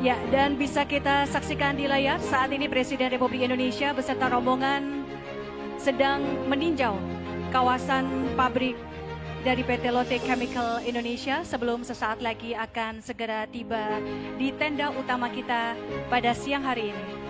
Ya, dan bisa kita saksikan di layar saat ini Presiden Republik Indonesia beserta rombongan sedang meninjau kawasan pabrik dari PT Lotte Chemical Indonesia sebelum sesaat lagi akan segera tiba di tenda utama kita pada siang hari ini.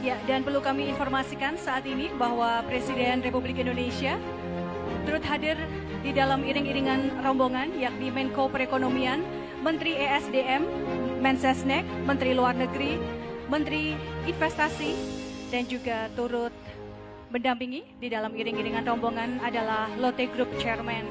Ya, dan perlu kami informasikan saat ini bahwa Presiden Republik Indonesia turut hadir di dalam iring-iringan rombongan yakni Menko Perekonomian, Menteri ESDM, Mensesnek, Menteri Luar Negeri, Menteri Investasi, dan juga turut mendampingi di dalam iring-iringan rombongan adalah Lotte Group Chairman.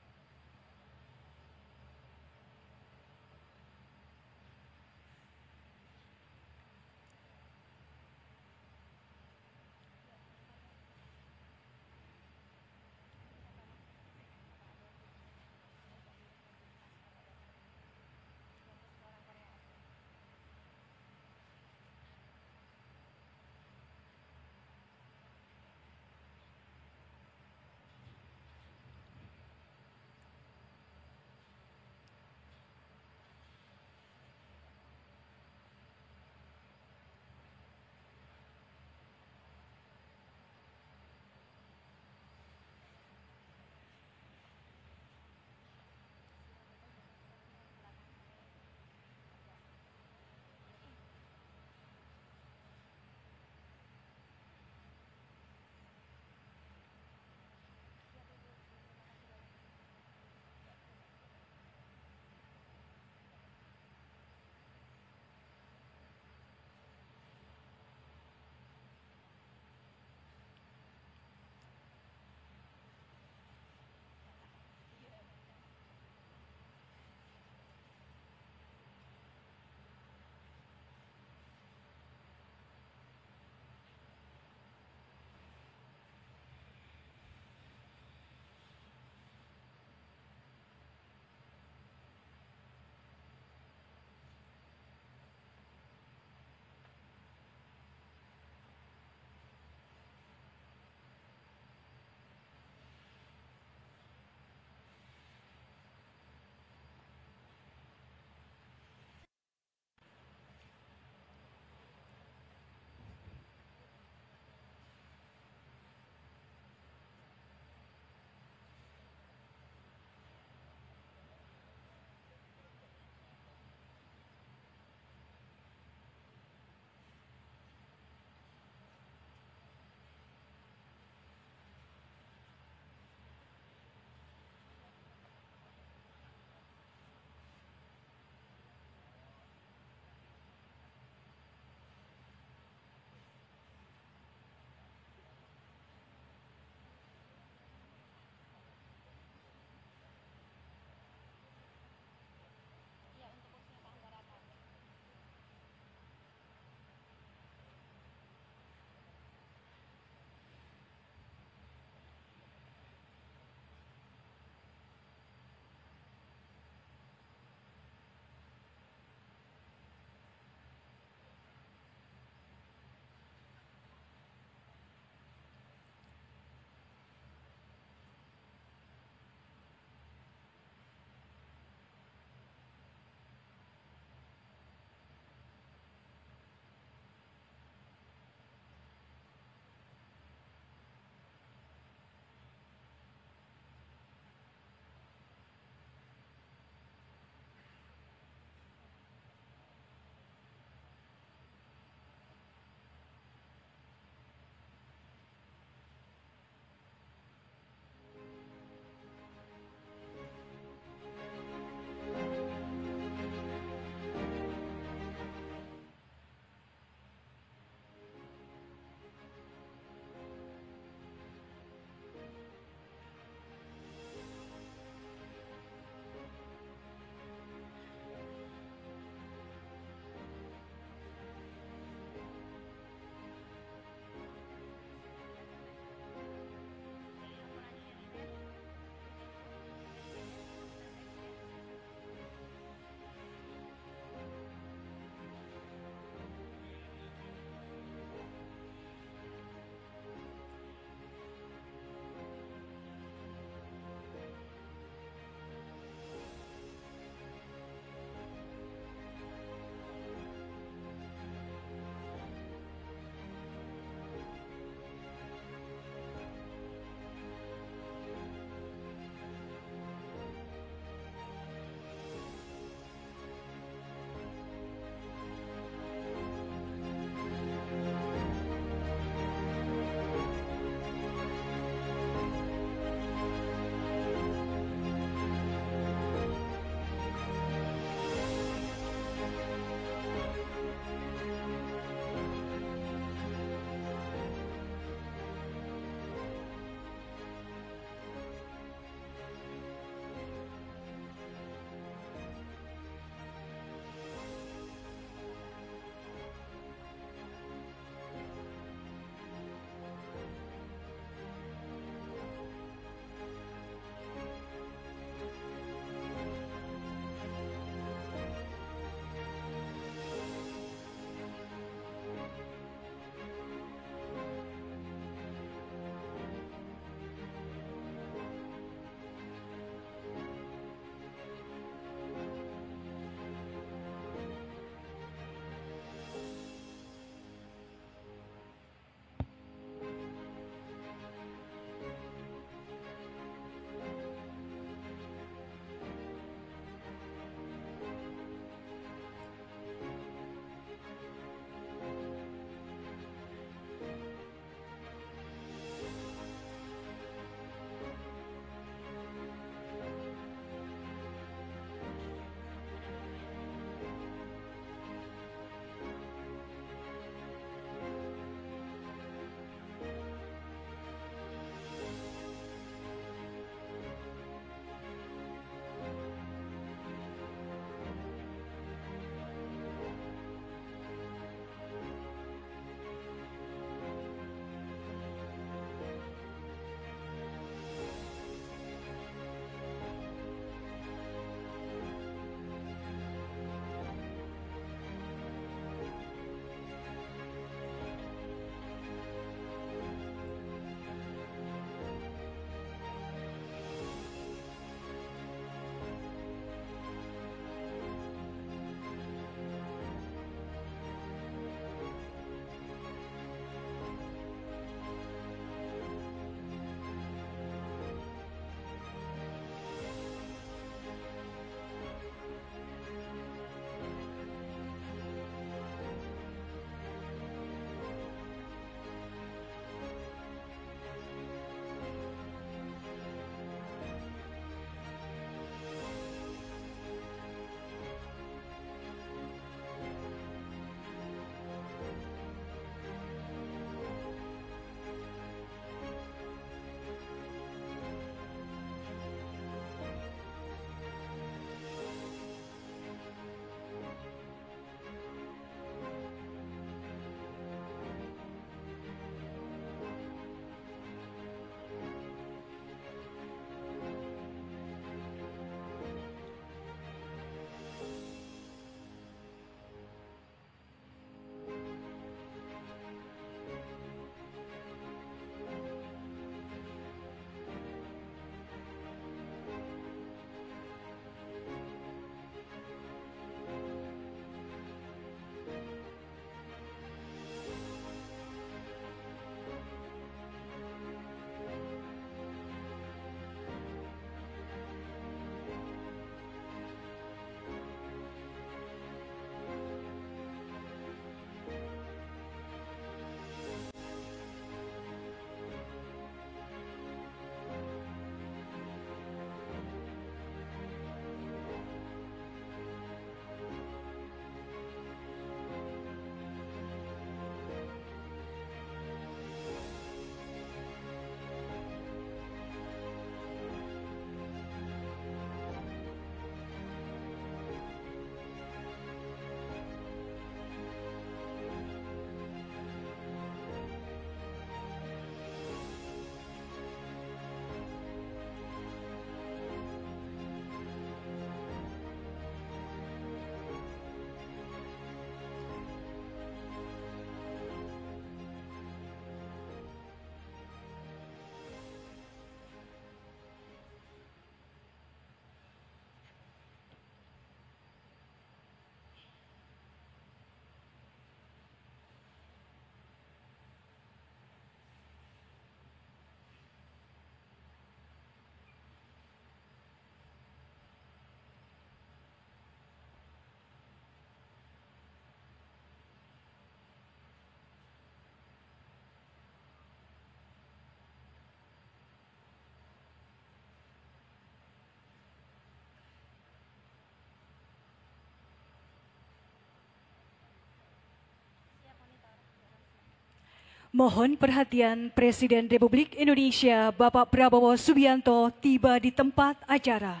Mohon perhatian Presiden Republik Indonesia Bapak Prabowo Subianto tiba di tempat acara.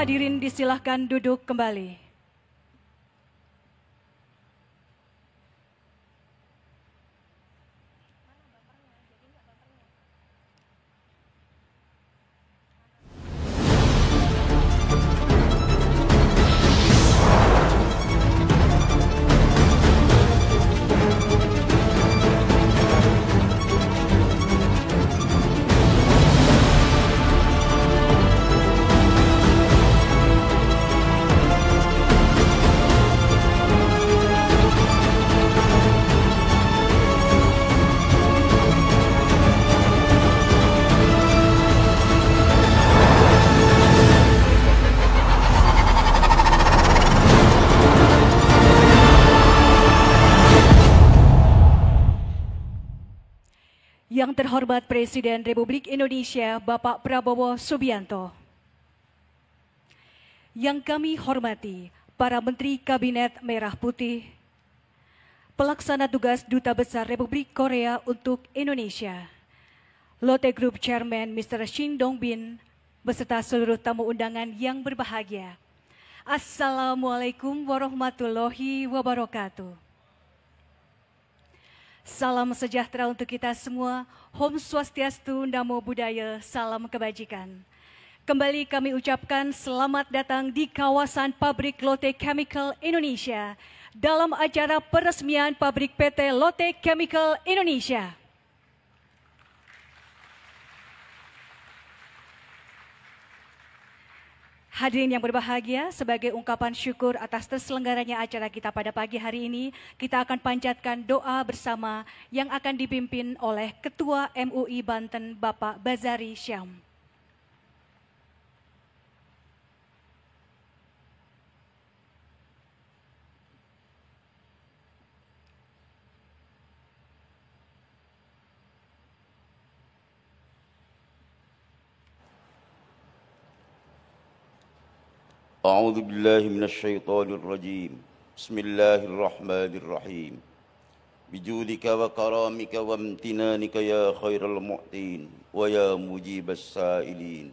Hadirin disilahkan duduk kembali. Yang terhormat Presiden Republik Indonesia Bapak Prabowo Subianto. Yang kami hormati para Menteri Kabinet Merah Putih, Pelaksana Tugas Duta Besar Republik Korea untuk Indonesia, Lotte Group Chairman Mr. Shin Dong-bin, beserta seluruh tamu undangan yang berbahagia. Assalamualaikum warahmatullahi wabarakatuh. Salam sejahtera untuk kita semua. Om Swastiastu, Namo Buddhaya, salam kebajikan. Kembali kami ucapkan selamat datang di kawasan pabrik Lotte Chemical Indonesia dalam acara peresmian pabrik PT Lotte Chemical Indonesia. Hadirin yang berbahagia, sebagai ungkapan syukur atas terselenggaranya acara kita pada pagi hari ini, kita akan panjatkan doa bersama yang akan dipimpin oleh Ketua MUI Banten, Bapak Bazari Syam. أعوذ بالله من الشيطان الرجيم بسم الله الرحمن الرحيم بجودك وكرامك وامتنانك يا خير المعطين ويا مجيب السائلين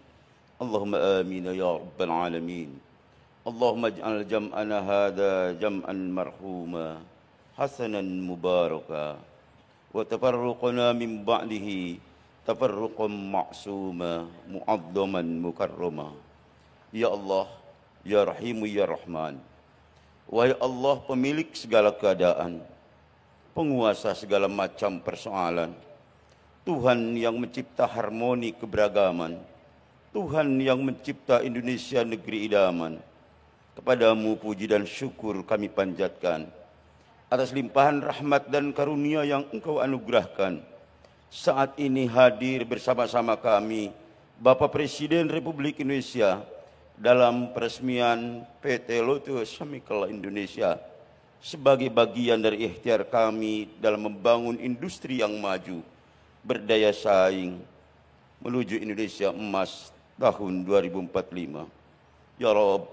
اللهم آمين يا رب العالمين اللهم اجعل جمعنا هذا جمعا مرحوما حسنا مباركا وتفرقنا من بعده تفرقا معصوما معظما مكرما. Ya Allah, Ya Rahimu, Ya Rahman. Wahai Allah, pemilik segala keadaan, penguasa segala macam persoalan, Tuhan yang mencipta harmoni keberagaman, Tuhan yang mencipta Indonesia negeri idaman, kepadamu puji dan syukur kami panjatkan atas limpahan rahmat dan karunia yang Engkau anugerahkan. Saat ini hadir bersama-sama kami Bapak Presiden Republik Indonesia dalam peresmian PT Lotus Chemical Indonesia sebagai bagian dari ikhtiar kami dalam membangun industri yang maju, berdaya saing menuju Indonesia emas tahun 2045. Ya Rabb,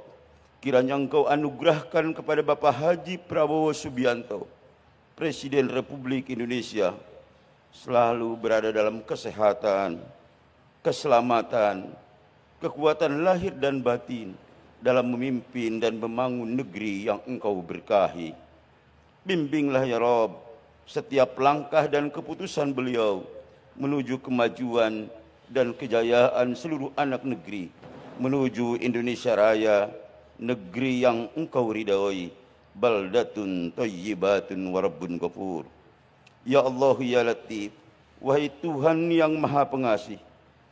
kiranya Engkau anugerahkan kepada Bapak Haji Prabowo Subianto, Presiden Republik Indonesia, selalu berada dalam kesehatan, keselamatan, kekuatan lahir dan batin dalam memimpin dan membangun negeri yang Engkau berkahi. Bimbinglah ya Rabb setiap langkah dan keputusan beliau menuju kemajuan dan kejayaan seluruh anak negeri, menuju Indonesia Raya, negeri yang Engkau ridhoi, baldatun thayyibatun wa rabbun ghafur. Ya Allah ya Latif, wahai Tuhan yang Maha Pengasih,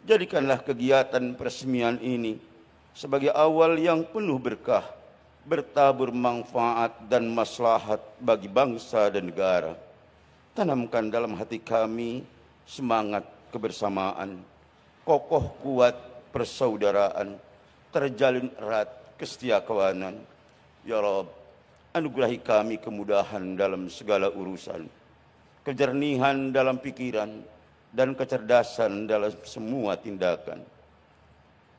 jadikanlah kegiatan peresmian ini sebagai awal yang penuh berkah, bertabur manfaat dan maslahat bagi bangsa dan negara. Tanamkan dalam hati kami semangat kebersamaan, kokoh kuat persaudaraan, terjalin erat kesetiakawanan. Ya Rabb, anugerahi kami kemudahan dalam segala urusan, kejernihan dalam pikiran, dan kecerdasan dalam semua tindakan.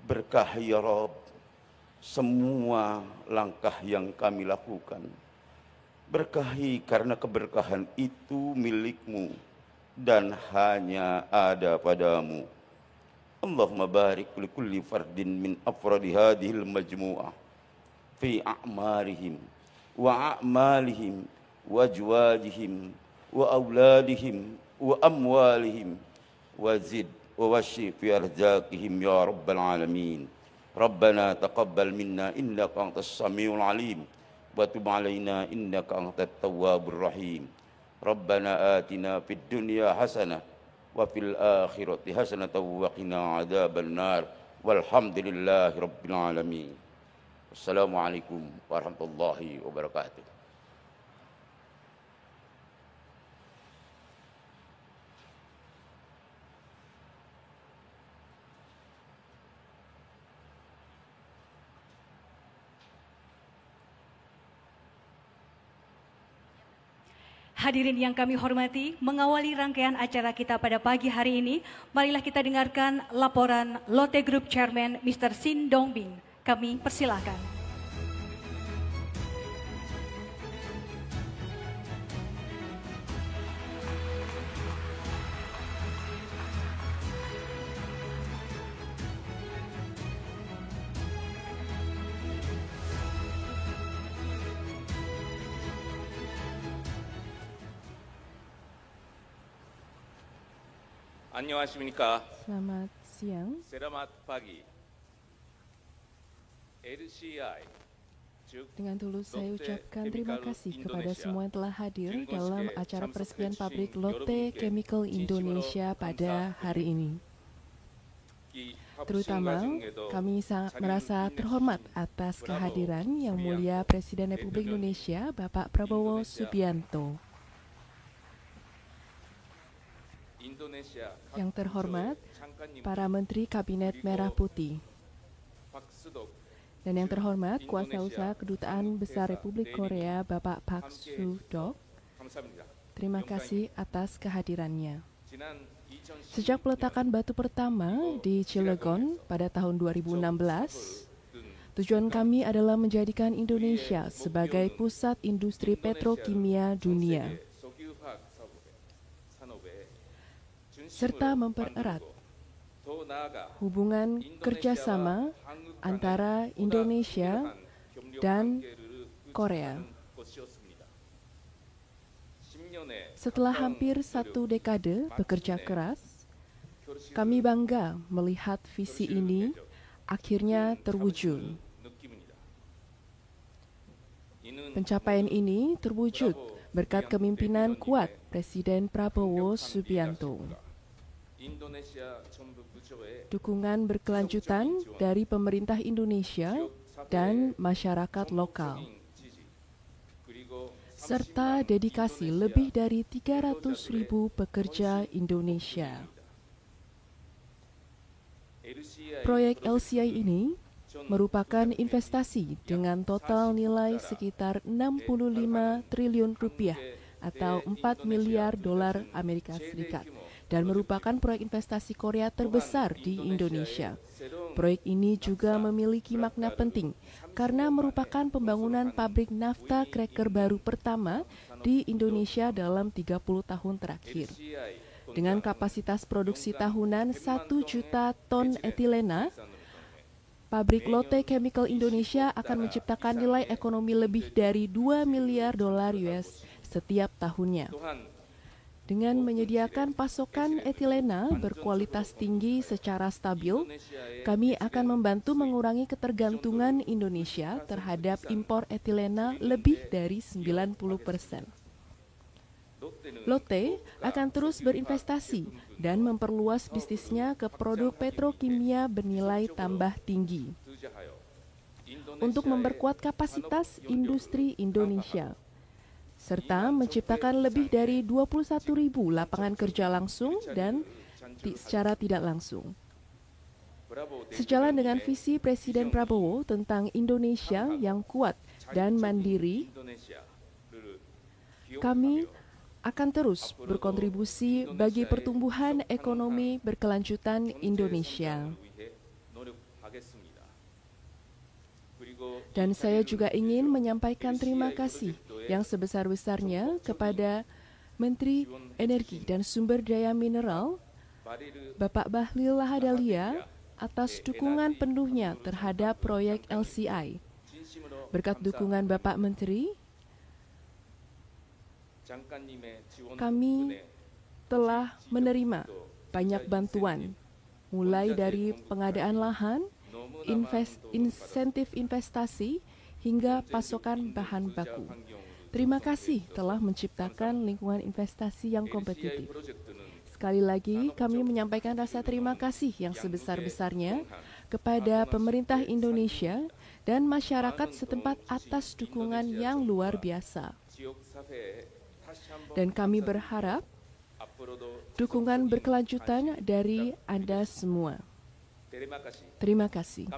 Berkah ya Rabb semua langkah yang kami lakukan. Berkahi karena keberkahan itu milik-Mu dan hanya ada padamu. Allahumma barik li kulli fardin min afradi hadhil majmu'ah fi a'marihim wa a'malihim wa ajwadihim wa auladihim wa amwalihim wa zid wa washi fi arzaqihim ya rabbal alamin. Rabbana taqabbal minna innaka antas samiul alim wa tub alaina innaka antat tawwabur rahim. Rabbana atina fid dunya hasanah wa fil akhirati hasanatan wa qina adzaban nar. Walhamdulillahi rabbil alamin. Wassalamualaikum warahmatullahi wabarakatuh. Hadirin yang kami hormati, mengawali rangkaian acara kita pada pagi hari ini, marilah kita dengarkan laporan Lotte Group Chairman Mr. Sin Dongbin. Kami persilakan. Annyeonghaseyo. Selamat siang. Selamat pagi. LCI Dengan tulus saya ucapkan terima kasih kepada semua yang telah hadir dalam acara peresmian pabrik Lotte Chemical Indonesia pada hari ini. Terutama kami sangat merasa terhormat atas kehadiran Yang Mulia Presiden Republik Indonesia Bapak Prabowo Subianto. Yang terhormat para Menteri Kabinet Merah Putih, dan yang terhormat Kuasa Usaha Kedutaan Besar Republik Korea Bapak Park Soo-dok. Terima kasih atas kehadirannya. Sejak peletakan batu pertama di Cilegon pada tahun 2016, tujuan kami adalah menjadikan Indonesia sebagai pusat industri petrokimia dunia, serta mempererat hubungan kerjasama antara Indonesia dan Korea. Setelah hampir 1 dekade bekerja keras, kami bangga melihat visi ini akhirnya terwujud. Pencapaian ini terwujud berkat kepemimpinan kuat Presiden Prabowo Subianto. Dukungan berkelanjutan dari pemerintah Indonesia dan masyarakat lokal, serta dedikasi lebih dari 300.000 pekerja Indonesia. Proyek LCI ini merupakan investasi dengan total nilai sekitar 65 triliun rupiah atau 4 miliar dolar Amerika Serikat dan merupakan proyek investasi Korea terbesar di Indonesia. Proyek ini juga memiliki makna penting karena merupakan pembangunan pabrik nafta cracker baru pertama di Indonesia dalam 30 tahun terakhir. Dengan kapasitas produksi tahunan 1 juta ton etilena, pabrik Lotte Chemical Indonesia akan menciptakan nilai ekonomi lebih dari 2 miliar dolar US setiap tahunnya. Dengan menyediakan pasokan etilena berkualitas tinggi secara stabil, kami akan membantu mengurangi ketergantungan Indonesia terhadap impor etilena lebih dari 90%. Lotte akan terus berinvestasi dan memperluas bisnisnya ke produk petrokimia bernilai tambah tinggi untuk memperkuat kapasitas industri Indonesia, serta menciptakan lebih dari 21.000 lapangan kerja langsung dan secara tidak langsung. Sejalan dengan visi Presiden Prabowo tentang Indonesia yang kuat dan mandiri, kami akan terus berkontribusi bagi pertumbuhan ekonomi berkelanjutan Indonesia. Dan saya juga ingin menyampaikan terima kasih yang sebesar-besarnya kepada Menteri Energi dan Sumber Daya Mineral, Bapak Bahlil Lahadalia, atas dukungan penuhnya terhadap proyek LCI. Berkat dukungan Bapak Menteri, kami telah menerima banyak bantuan, mulai dari pengadaan lahan, insentif investasi, hingga pasokan bahan baku. Terima kasih telah menciptakan lingkungan investasi yang kompetitif. Sekali lagi, kami menyampaikan rasa terima kasih yang sebesar-besarnya kepada pemerintah Indonesia dan masyarakat setempat atas dukungan yang luar biasa. Dan kami berharap dukungan berkelanjutan dari Anda semua. Terima kasih.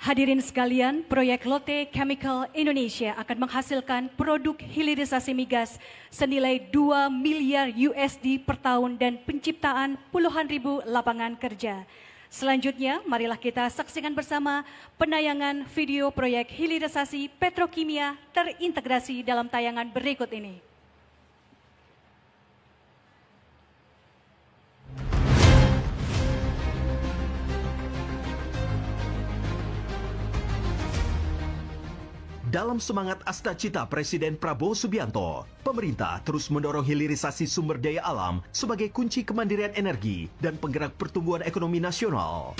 Hadirin sekalian, proyek Lotte Chemical Indonesia akan menghasilkan produk hilirisasi migas senilai 2 miliar USD per tahun dan penciptaan puluhan ribu lapangan kerja. Selanjutnya, marilah kita saksikan bersama penayangan video proyek hilirisasi petrokimia terintegrasi dalam tayangan berikut ini. Dalam semangat Astacita Presiden Prabowo Subianto, pemerintah terus mendorong hilirisasi sumber daya alam sebagai kunci kemandirian energi dan penggerak pertumbuhan ekonomi nasional.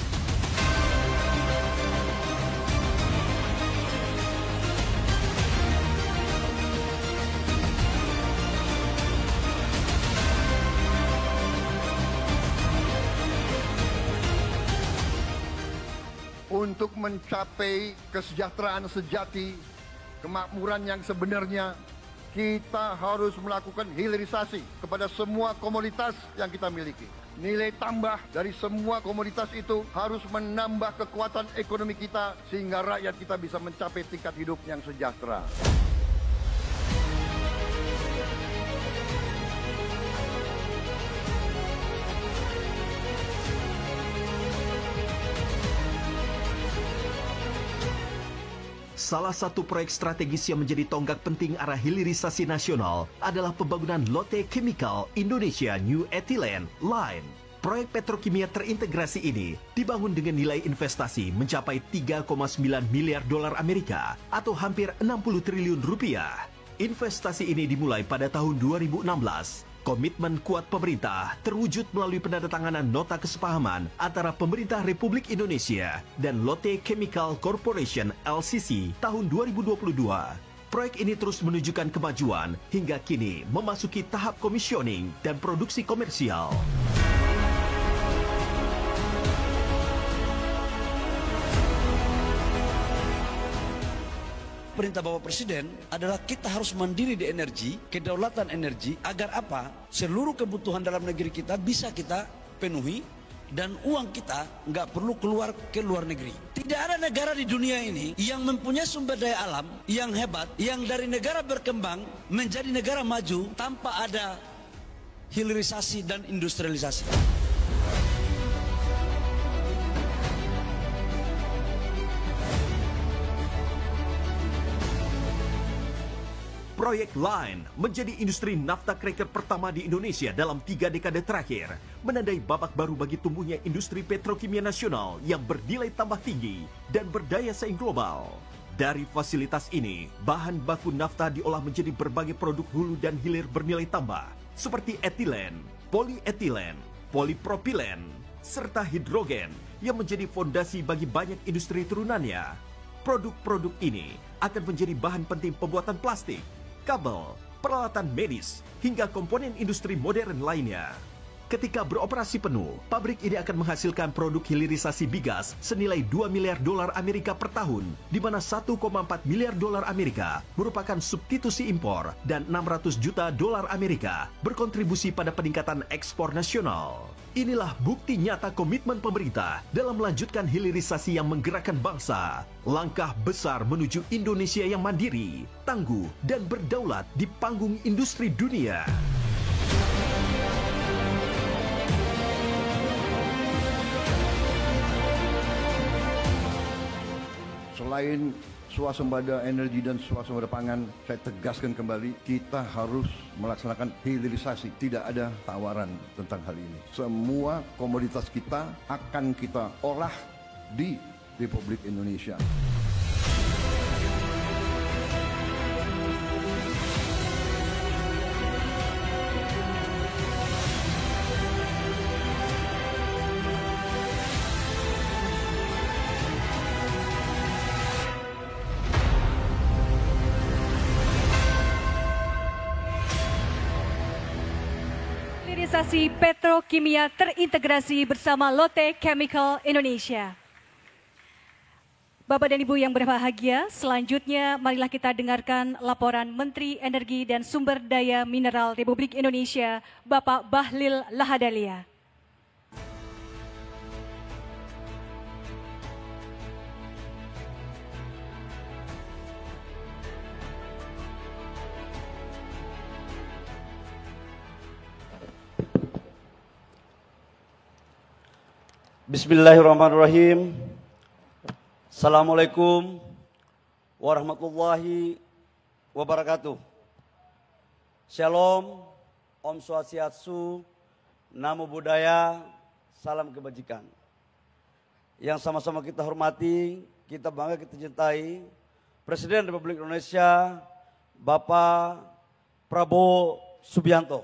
Untuk mencapai kesejahteraan sejati, kemakmuran yang sebenarnya, kita harus melakukan hilirisasi kepada semua komoditas yang kita miliki. Nilai tambah dari semua komoditas itu harus menambah kekuatan ekonomi kita sehingga rakyat kita bisa mencapai tingkat hidup yang sejahtera. Salah satu proyek strategis yang menjadi tonggak penting arah hilirisasi nasional adalah pembangunan Lotte Chemical Indonesia New Ethylene Line. Proyek petrokimia terintegrasi ini dibangun dengan nilai investasi mencapai 3,9 miliar dolar Amerika atau hampir 60 triliun rupiah. Investasi ini dimulai pada tahun 2016. Komitmen kuat pemerintah terwujud melalui penandatanganan nota kesepahaman antara pemerintah Republik Indonesia dan Lotte Chemical Corporation LCC tahun 2022. Proyek ini terus menunjukkan kemajuan hingga kini memasuki tahap komisioning dan produksi komersial. Perintah Bapak Presiden adalah kita harus mandiri di energi, kedaulatan energi, agar apa? Seluruh kebutuhan dalam negeri kita bisa kita penuhi dan uang kita nggak perlu keluar ke luar negeri. Tidak ada negara di dunia ini yang mempunyai sumber daya alam yang hebat, yang dari negara berkembang menjadi negara maju tanpa ada hilirisasi dan industrialisasi. Proyek Line menjadi industri nafta cracker pertama di Indonesia dalam 3 dekade terakhir, menandai babak baru bagi tumbuhnya industri petrokimia nasional yang bernilai tambah tinggi dan berdaya saing global. Dari fasilitas ini, bahan baku nafta diolah menjadi berbagai produk hulu dan hilir bernilai tambah, seperti etilen, polietilen, polipropilen, serta hidrogen yang menjadi fondasi bagi banyak industri turunannya. Produk-produk ini akan menjadi bahan penting pembuatan plastik, kabel, peralatan medis, hingga komponen industri modern lainnya. Ketika beroperasi penuh, pabrik ini akan menghasilkan produk hilirisasi bigas senilai 2 miliar dolar Amerika per tahun, di mana 1,4 miliar dolar Amerika merupakan substitusi impor dan 600 juta dolar Amerika berkontribusi pada peningkatan ekspor nasional. Inilah bukti nyata komitmen pemerintah dalam melanjutkan hilirisasi yang menggerakkan bangsa. Langkah besar menuju Indonesia yang mandiri, tangguh, dan berdaulat di panggung industri dunia. Selain swasembada energi dan swasembada pangan, saya tegaskan kembali, kita harus melaksanakan hilirisasi. Tidak ada tawaran tentang hal ini. Semua komoditas kita akan kita olah di Republik Indonesia. Hilirisasi petrokimia terintegrasi bersama Lotte Chemical Indonesia. Bapak dan Ibu yang berbahagia, selanjutnya marilah kita dengarkan laporan Menteri Energi dan Sumber Daya Mineral Republik Indonesia, Bapak Bahlil Lahadalia. Bismillahirrahmanirrahim. Assalamualaikum warahmatullahi wabarakatuh. Shalom, Om Swastiastu, Namo Buddhaya, salam kebajikan. Yang sama-sama kita hormati, kita bangga, kita cintai, Presiden Republik Indonesia, Bapak Prabowo Subianto.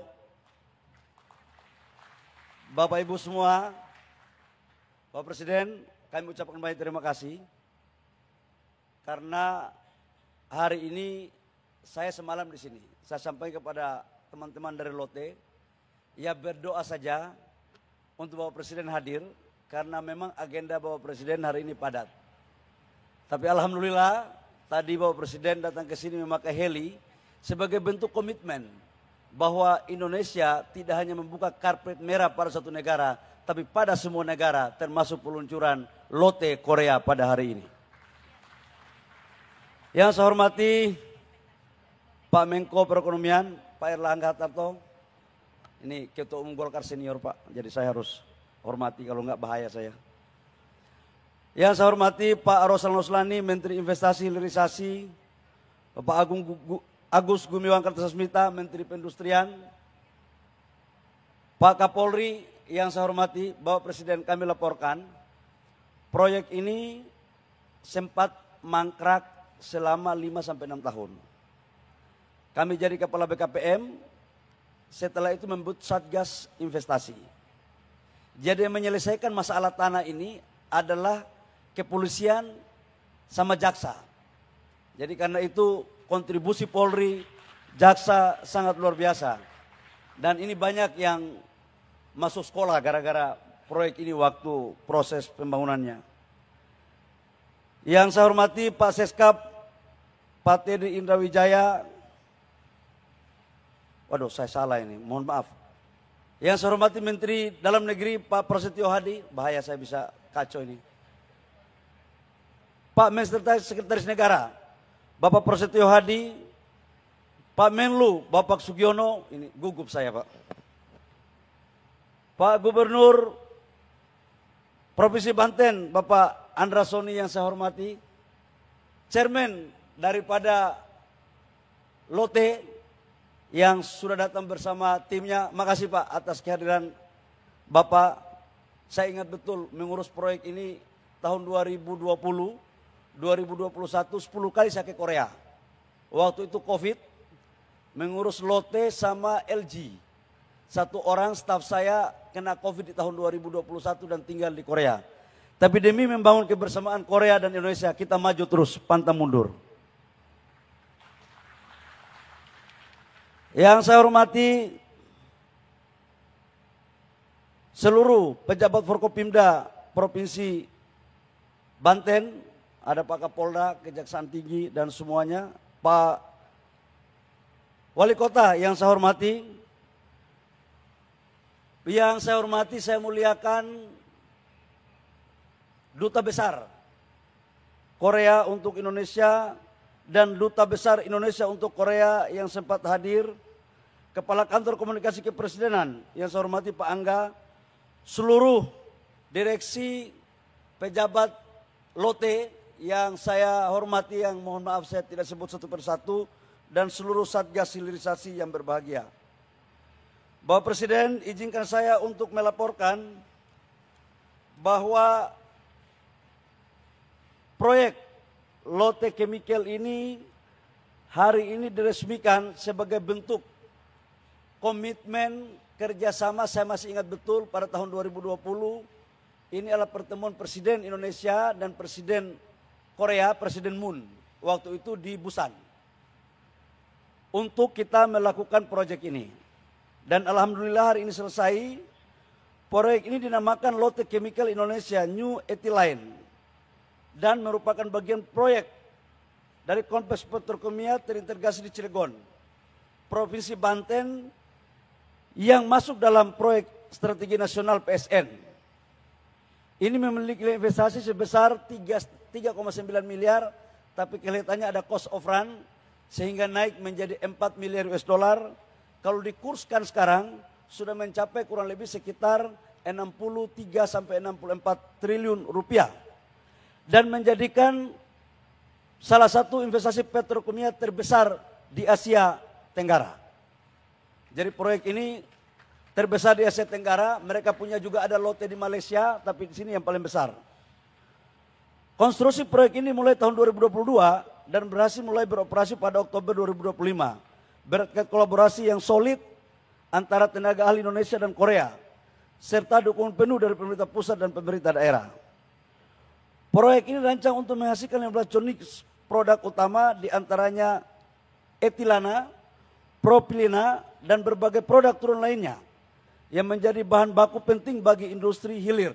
Bapak Ibu semua, Bapak Presiden, kami ucapkan banyak terima kasih karena hari ini saya semalam di sini. Saya sampaikan kepada teman-teman dari Lotte, ya berdoa saja untuk Bapak Presiden hadir karena memang agenda Bapak Presiden hari ini padat. Tapi alhamdulillah tadi Bapak Presiden datang ke sini memakai heli sebagai bentuk komitmen bahwa Indonesia tidak hanya membuka karpet merah pada satu negara, tapi pada semua negara, termasuk peluncuran Lotte Korea pada hari ini. Yang saya hormati Pak Menko Perekonomian, Pak Erlangga Hartarto. Ini Ketua Umum Golkar Senior Pak, jadi saya harus hormati, kalau enggak bahaya saya. Yang saya hormati Pak Rosan Roslani, Menteri Investasi Hilirisasi, Bapak Agus Gumiwang Kartasasmita, Menteri Perindustrian, Pak Kapolri yang saya hormati, Bapak Presiden, kami laporkan, proyek ini sempat mangkrak selama 5-6 tahun. Kami jadi Kepala BKPM, setelah itu membuat Satgas Investasi. Jadi yang menyelesaikan masalah tanah ini adalah kepolisian sama jaksa. Jadi karena itu kontribusi Polri, jaksa sangat luar biasa. Dan ini banyak yang masuk sekolah gara-gara proyek ini waktu proses pembangunannya. Yang saya hormati Pak Seskap, Pak Teddy Indra Wijaya. Waduh, saya salah ini, mohon maaf. Yang saya hormati Menteri Dalam Negeri Pak Prasetyo Hadi, bahaya saya bisa kacau ini. Pak Sekretaris Negara, Bapak Prasetyo Hadi, Pak Menlu, Bapak Sugiono, ini gugup saya Pak. Pak Gubernur Provinsi Banten, Bapak Andra Soni yang saya hormati, Chairman daripada Lotte yang sudah datang bersama timnya, makasih Pak atas kehadiran Bapak. Saya ingat betul mengurus proyek ini tahun 2020, 2021 10 kali saya ke Korea. Waktu itu Covid, mengurus Lotte sama LG. Satu orang staf saya kena Covid di tahun 2021 dan tinggal di Korea. Tapi demi membangun kebersamaan Korea dan Indonesia, kita maju terus, pantang mundur. Yang saya hormati seluruh pejabat Forkopimda Provinsi Banten, ada Pak Kapolda, Kejaksaan Tinggi dan semuanya, Pak Wali Kota yang saya hormati, saya muliakan Duta Besar Korea untuk Indonesia dan Duta Besar Indonesia untuk Korea yang sempat hadir, Kepala Kantor Komunikasi Kepresidenan yang saya hormati Pak Angga, seluruh direksi pejabat Lotte yang saya hormati, yang mohon maaf saya tidak sebut satu persatu, dan seluruh Satgas Hilirisasi yang berbahagia. Bapak Presiden, izinkan saya untuk melaporkan bahwa proyek Lotte Chemical ini hari ini diresmikan sebagai bentuk komitmen kerjasama. Saya masih ingat betul pada tahun 2020, ini adalah pertemuan Presiden Indonesia dan Presiden Korea, Presiden Moon, waktu itu di Busan, untuk kita melakukan proyek ini. Dan alhamdulillah hari ini selesai. Proyek ini dinamakan Lotte Chemical Indonesia New Ethylene dan merupakan bagian proyek dari Kompleks Petrokimia terintegrasi di Cilegon, Provinsi Banten, yang masuk dalam proyek strategi nasional PSN. Ini memiliki investasi sebesar 3,9 miliar, tapi kelihatannya ada cost of run sehingga naik menjadi 4 miliar US dollar. Kalau dikurskan sekarang sudah mencapai kurang lebih sekitar 63 sampai 64 triliun rupiah dan menjadikan salah satu investasi petrokimia terbesar di Asia Tenggara. Jadi proyek ini terbesar di Asia Tenggara. Mereka punya juga ada Lotte di Malaysia, tapi di sini yang paling besar. Konstruksi proyek ini mulai tahun 2022 dan berhasil mulai beroperasi pada Oktober 2025. Berkat kolaborasi yang solid antara tenaga ahli Indonesia dan Korea, serta dukungan penuh dari pemerintah pusat dan pemerintah daerah. Proyek ini dirancang untuk menghasilkan 15 jenis produk utama, diantaranya etilana, propilena, dan berbagai produk turun lainnya yang menjadi bahan baku penting bagi industri hilir,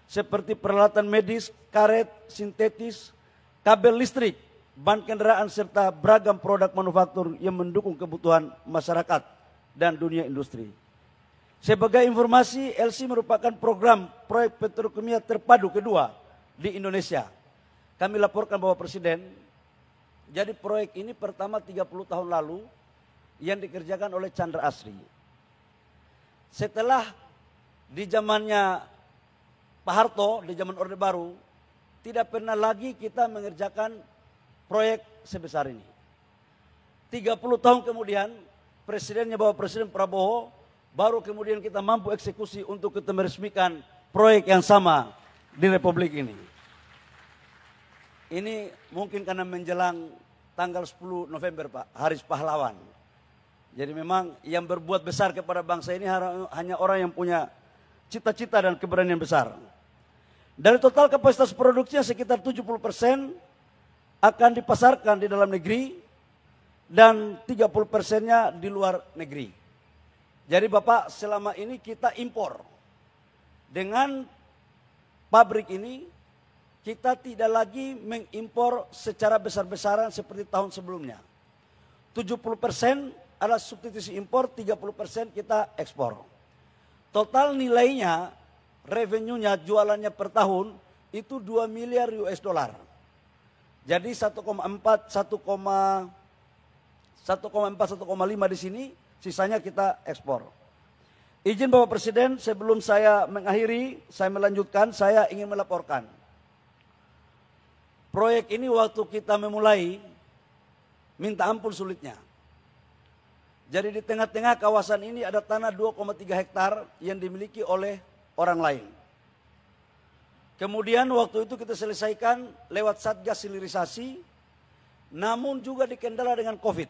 seperti peralatan medis, karet, sintetis, kabel listrik, ban kendaraan, serta beragam produk manufaktur yang mendukung kebutuhan masyarakat dan dunia industri. Sebagai informasi, LC merupakan program proyek petrokimia terpadu kedua di Indonesia. Kami laporkan Bapak Presiden, jadi proyek ini pertama 30 tahun lalu yang dikerjakan oleh Chandra Asri. Setelah di zamannya Pak Harto, di zaman Orde Baru, tidak pernah lagi kita mengerjakan proyek sebesar ini. 30 tahun kemudian, presidennya Bapak Presiden Prabowo, baru kemudian kita mampu eksekusi untuk kita meresmikan proyek yang sama di Republik ini. Ini mungkin karena menjelang tanggal 10 November Pak, Hari Pahlawan. Jadi memang yang berbuat besar kepada bangsa ini hanya orang yang punya cita-cita dan keberanian besar. Dari total kapasitas produksinya sekitar 70% akan dipasarkan di dalam negeri dan 30%-nya di luar negeri. Jadi Bapak, selama ini kita impor. Dengan pabrik ini kita tidak lagi mengimpor secara besar-besaran seperti tahun sebelumnya. 70% adalah substitusi impor, 30% kita ekspor. Total nilainya, revenue-nya, jualannya per tahun itu 2 miliar US dollar. Jadi 1,4, 1,5 di sini, sisanya kita ekspor. Izin Bapak Presiden, sebelum saya mengakhiri, saya melanjutkan, saya ingin melaporkan. Proyek ini waktu kita memulai, minta ampun sulitnya. Jadi di tengah-tengah kawasan ini ada tanah 2,3 hektar yang dimiliki oleh orang lain. Kemudian waktu itu kita selesaikan lewat Satgas Hilirisasi, namun juga dikendala dengan COVID.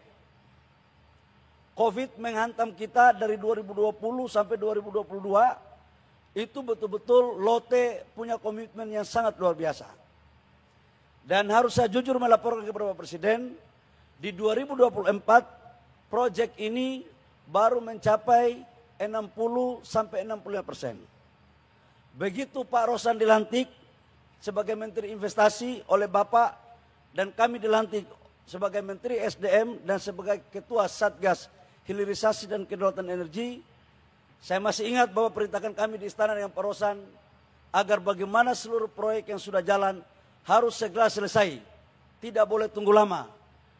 COVID menghantam kita dari 2020 sampai 2022, itu betul-betul Lotte punya komitmen yang sangat luar biasa. Dan harus saya jujur melaporkan kepada Bapak Presiden, di 2024 proyek ini baru mencapai 60 sampai 65%. Begitu Pak Rosan dilantik sebagai Menteri Investasi oleh Bapak dan kami dilantik sebagai Menteri SDM dan sebagai Ketua Satgas Hilirisasi dan Kedaulatan Energi, saya masih ingat bahwa perintahkan kami di istana dengan Pak Rosan agar bagaimana seluruh proyek yang sudah jalan harus segera selesai, tidak boleh tunggu lama.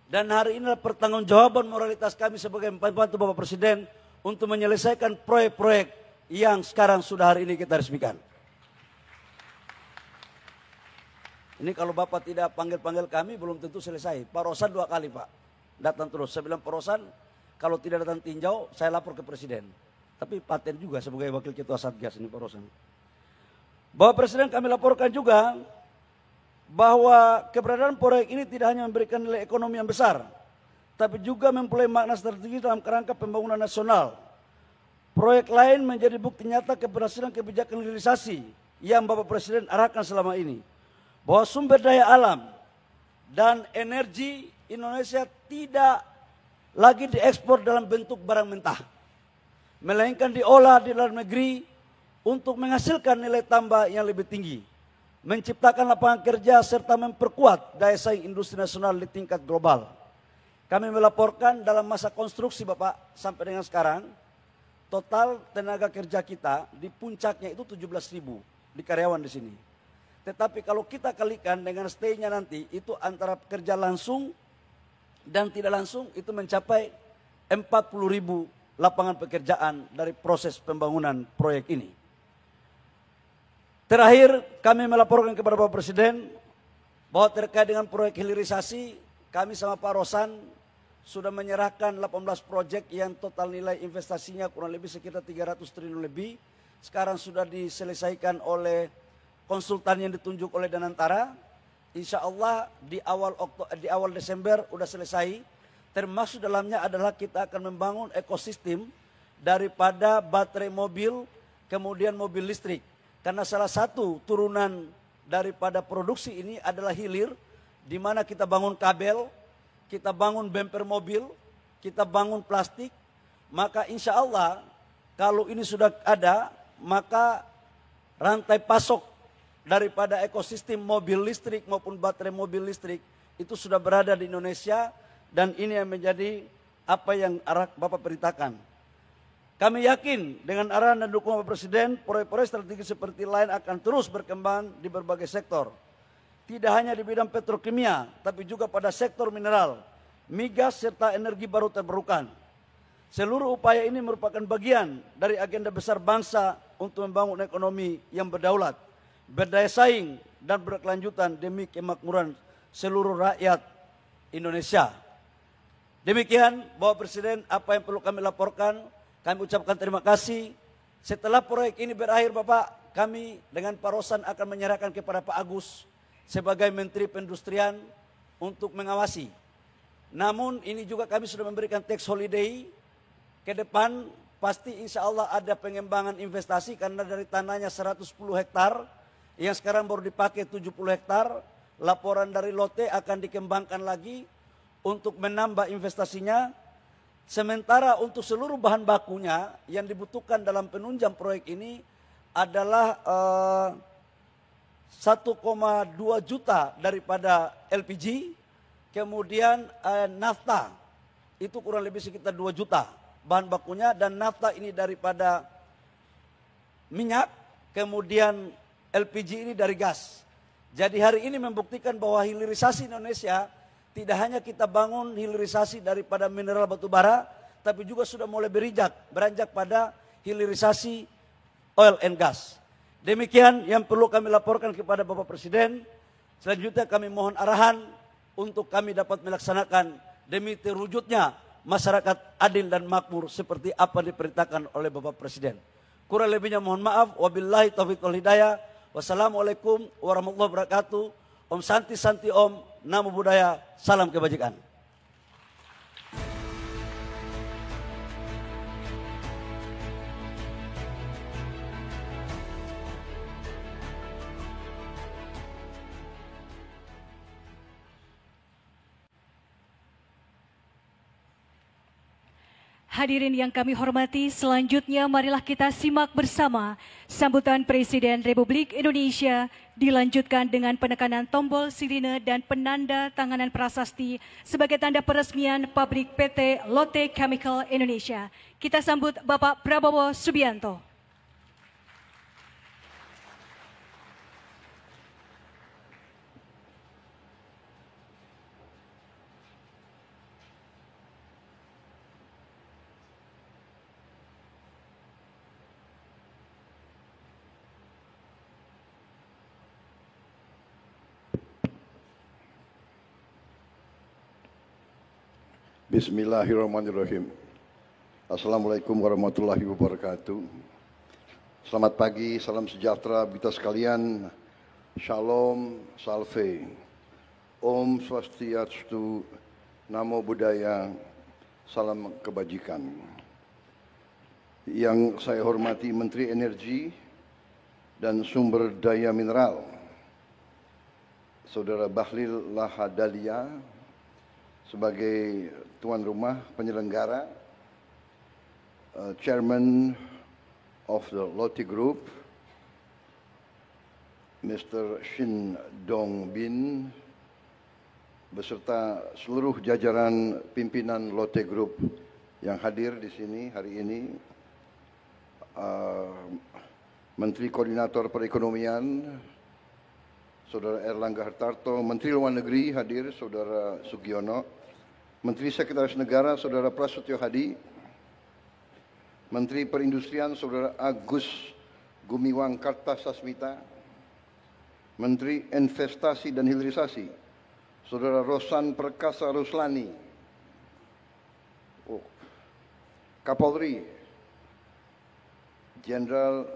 Dan hari inilah pertanggungjawaban moralitas kami sebagai pembantu Bapak Presiden untuk menyelesaikan proyek-proyek yang sekarang sudah hari ini kita resmikan. Ini kalau Bapak tidak panggil-panggil kami belum tentu selesai. Pak Rosan 2 kali Pak, datang terus. Saya bilang Pak Rosan, kalau tidak datang tinjau saya lapor ke Presiden. Tapi paten juga sebagai Wakil Ketua Satgas ini Pak Rosan. Bapak Presiden, kami laporkan juga bahwa keberadaan proyek ini tidak hanya memberikan nilai ekonomi yang besar, tapi juga mempunyai makna strategis dalam kerangka pembangunan nasional. Proyek lain menjadi bukti nyata keberhasilan kebijakan hilirisasi yang Bapak Presiden arahkan selama ini. Bahwa sumber daya alam dan energi Indonesia tidak lagi diekspor dalam bentuk barang mentah, melainkan diolah di dalam negeri untuk menghasilkan nilai tambah yang lebih tinggi, menciptakan lapangan kerja serta memperkuat daya saing industri nasional di tingkat global. Kami melaporkan dalam masa konstruksi Bapak sampai dengan sekarang, total tenaga kerja kita di puncaknya itu 17.000 di karyawan di sini. Tetapi kalau kita kalikan dengan stay-nya nanti, itu antara kerja langsung dan tidak langsung itu mencapai 40.000 lapangan pekerjaan dari proses pembangunan proyek ini. Terakhir, kami melaporkan kepada Bapak Presiden bahwa terkait dengan proyek hilirisasi, kami sama Pak Rosan sudah menyerahkan 18 proyek yang total nilai investasinya kurang lebih sekitar 300 triliun lebih. Sekarang sudah diselesaikan oleh konsultan yang ditunjuk oleh Danantara. Insya Allah di awal Desember sudah selesai. Termasuk dalamnya adalah kita akan membangun ekosistem daripada baterai mobil, kemudian mobil listrik. Karena salah satu turunan daripada produksi ini adalah hilir, di mana kita bangun kabel, kita bangun bumper mobil, kita bangun plastik. Maka insya Allah kalau ini sudah ada, maka rantai pasok daripada ekosistem mobil listrik maupun baterai mobil listrik itu sudah berada di Indonesia, dan ini yang menjadi apa yang Bapak perintahkan. Kami yakin dengan arahan dan dukungan Bapak Presiden, proyek-proyek strategis seperti lain akan terus berkembang di berbagai sektor. Tidak hanya di bidang petrokimia, tapi juga pada sektor mineral, migas, serta energi baru terbarukan. Seluruh upaya ini merupakan bagian dari agenda besar bangsa untuk membangun ekonomi yang berdaulat, berdaya saing, dan berkelanjutan demi kemakmuran seluruh rakyat Indonesia. Demikian Bapak Presiden apa yang perlu kami laporkan. Kami ucapkan terima kasih. Setelah proyek ini berakhir Bapak, kami dengan Pak Rosan akan menyerahkan kepada Pak Agus sebagai Menteri Perindustrian untuk mengawasi. Namun ini juga kami sudah memberikan tax holiday. Ke depan pasti insya Allah ada pengembangan investasi karena dari tanahnya 110 hektar yang sekarang baru dipakai 70 hektar. Laporan dari Lotte akan dikembangkan lagi untuk menambah investasinya. Sementara untuk seluruh bahan bakunya yang dibutuhkan dalam penunjang proyek ini adalah 1,2 juta daripada LPG, kemudian nafta itu kurang lebih sekitar 2 juta bahan bakunya, dan nafta ini daripada minyak, kemudian LPG ini dari gas. Jadi hari ini membuktikan bahwa hilirisasi Indonesia tidak hanya kita bangun hilirisasi daripada mineral batu bara, tapi juga sudah mulai beranjak pada hilirisasi oil and gas. Demikian yang perlu kami laporkan kepada Bapak Presiden. Selanjutnya kami mohon arahan untuk kami dapat melaksanakan demi terwujudnya masyarakat adil dan makmur seperti apa diperintahkan oleh Bapak Presiden. Kurang lebihnya mohon maaf. Wabillahi taufiq wal hidayah. Wassalamualaikum warahmatullahi wabarakatuh. Om Santi Santi Om, Namo Buddhaya, salam kebajikan. Hadirin yang kami hormati, selanjutnya marilah kita simak bersama sambutan Presiden Republik Indonesia dilanjutkan dengan penekanan tombol sirine dan penanda tanganan prasasti sebagai tanda peresmian pabrik PT Lotte Chemical Indonesia. Kita sambut Bapak Prabowo Subianto. Bismillahirrahmanirrahim. Assalamualaikum warahmatullahi wabarakatuh. Selamat pagi, salam sejahtera kita sekalian. Shalom, salve. Om Swastiastu, Namo Buddhaya, salam kebajikan. Yang saya hormati Menteri Energi dan Sumber Daya Mineral, Saudara Bahlil Lahadalia, sebagai tuan rumah penyelenggara, Chairman of the Lotte Group, Mr. Shin Dong Bin, beserta seluruh jajaran pimpinan Lotte Group yang hadir di sini hari ini, Menteri Koordinator Perekonomian, Saudara Erlangga Hartarto, Menteri Luar Negeri hadir, Saudara Sugiono, Menteri Sekretaris Negara Saudara Prasetyo Hadi, Menteri Perindustrian Saudara Agus Gumiwang Kartasasmita, Menteri Investasi dan Hilirisasi Saudara Rosan Perkasa Ruslani, Kapolri Jenderal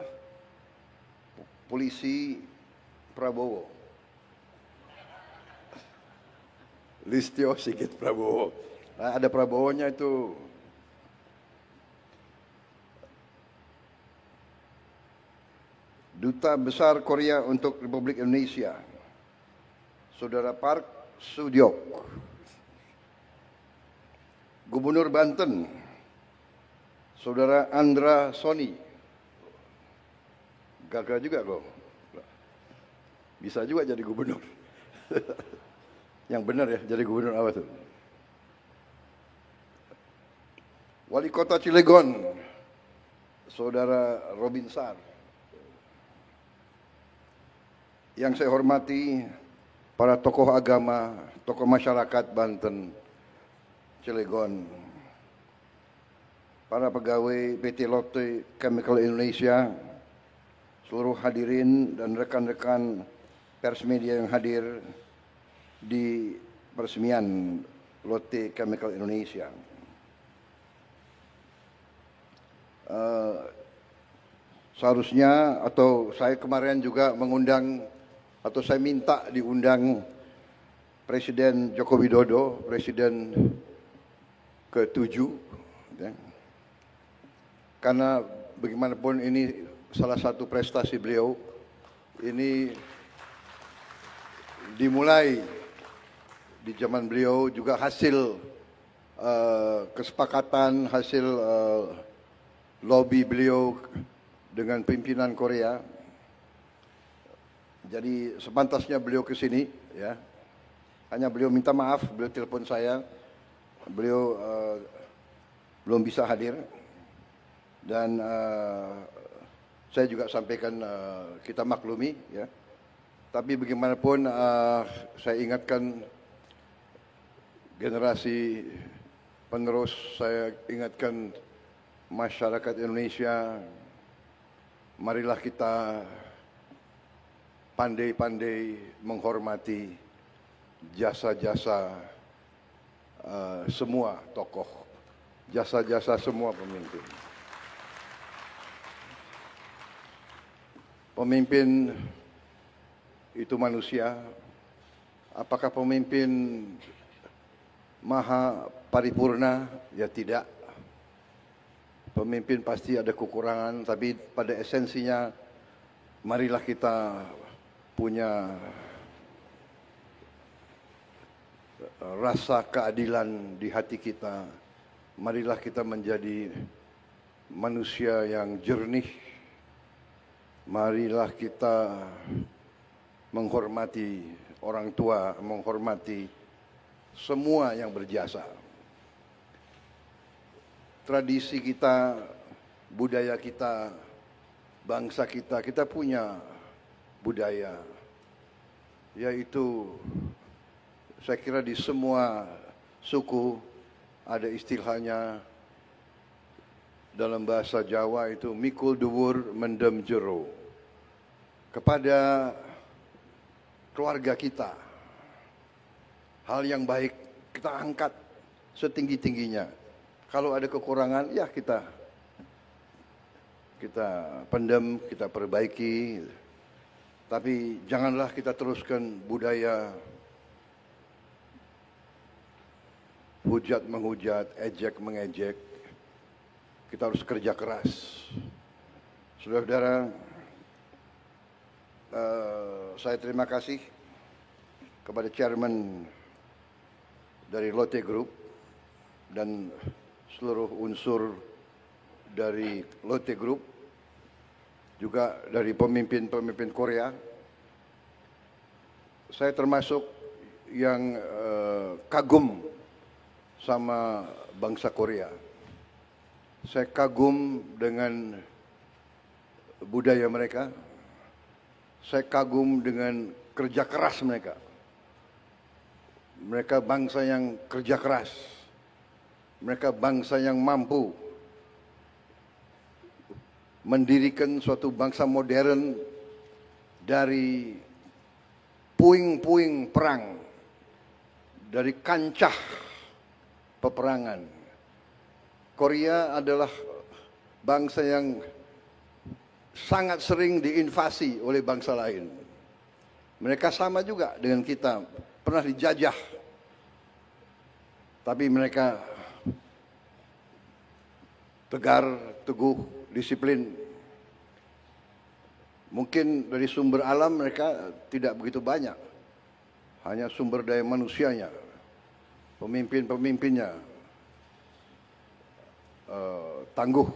Polisi Prabowo, Listio Sigit Prabowo. Nah, ada Prabowonya itu. Duta Besar Korea untuk Republik Indonesia, Saudara Park Sudyok. Gubernur Banten, Saudara Andra Soni. Gagal juga kok. Bisa juga jadi gubernur. Yang benar ya, jadi gubernur apa tuh? Wali Kota Cilegon, Saudara Robin Sar. Yang saya hormati para tokoh agama, tokoh masyarakat Banten, Cilegon, para pegawai PT Lotte Chemical Indonesia, seluruh hadirin dan rekan-rekan pers media yang hadir di peresmian Lotte Chemical Indonesia. Seharusnya atau saya kemarin juga mengundang atau saya minta diundang Presiden Joko Widodo, Presiden ke-7, ya. Karena bagaimanapun ini salah satu prestasi beliau, ini dimulai di zaman beliau juga hasil kesepakatan, hasil lobby beliau dengan pimpinan Korea. Jadi sepantasnya beliau ke sini, ya. Hanya beliau minta maaf, beliau telepon saya, beliau belum bisa hadir. Dan saya juga sampaikan kita maklumi, ya. Tapi bagaimanapun saya ingatkan generasi penerus, saya ingatkan masyarakat Indonesia, marilah kita pandai-pandai menghormati jasa-jasa semua tokoh, jasa-jasa semua pemimpin. Pemimpin itu manusia. Apakah pemimpin maha paripurna? Ya tidak. Pemimpin pasti ada kekurangan, tapi pada esensinya marilah kita punya rasa keadilan di hati kita. Marilah kita menjadi manusia yang jernih. Marilah kita menghormati orang tua, menghormati semua yang berjasa. Tradisi kita, budaya kita, bangsa kita, kita punya budaya, yaitu saya kira di semua suku ada istilahnya dalam bahasa Jawa itu mikul dhuwur mendem jero. Kepada keluarga kita, hal yang baik kita angkat setinggi-tingginya. Kalau ada kekurangan, ya kita pendam, kita perbaiki. Tapi janganlah kita teruskan budaya hujat menghujat, ejek mengejek. Kita harus kerja keras. Saudara-saudara, saya terima kasih kepada chairman dari Lotte Group dan seluruh unsur dari Lotte Group, juga dari pemimpin-pemimpin Korea. Saya termasuk yang kagum sama bangsa Korea. Saya kagum dengan budaya mereka. Saya kagum dengan kerja keras mereka. Mereka bangsa yang kerja keras. Mereka bangsa yang mampu mendirikan suatu bangsa modern dari puing-puing perang, dari kancah peperangan. Korea adalah bangsa yang sangat sering diinvasi oleh bangsa lain. Mereka sama juga dengan kita, pernah dijajah. Tapi mereka tegar, teguh, disiplin. Mungkin dari sumber alam mereka tidak begitu banyak. Hanya sumber daya manusianya, pemimpin-pemimpinnya tangguh.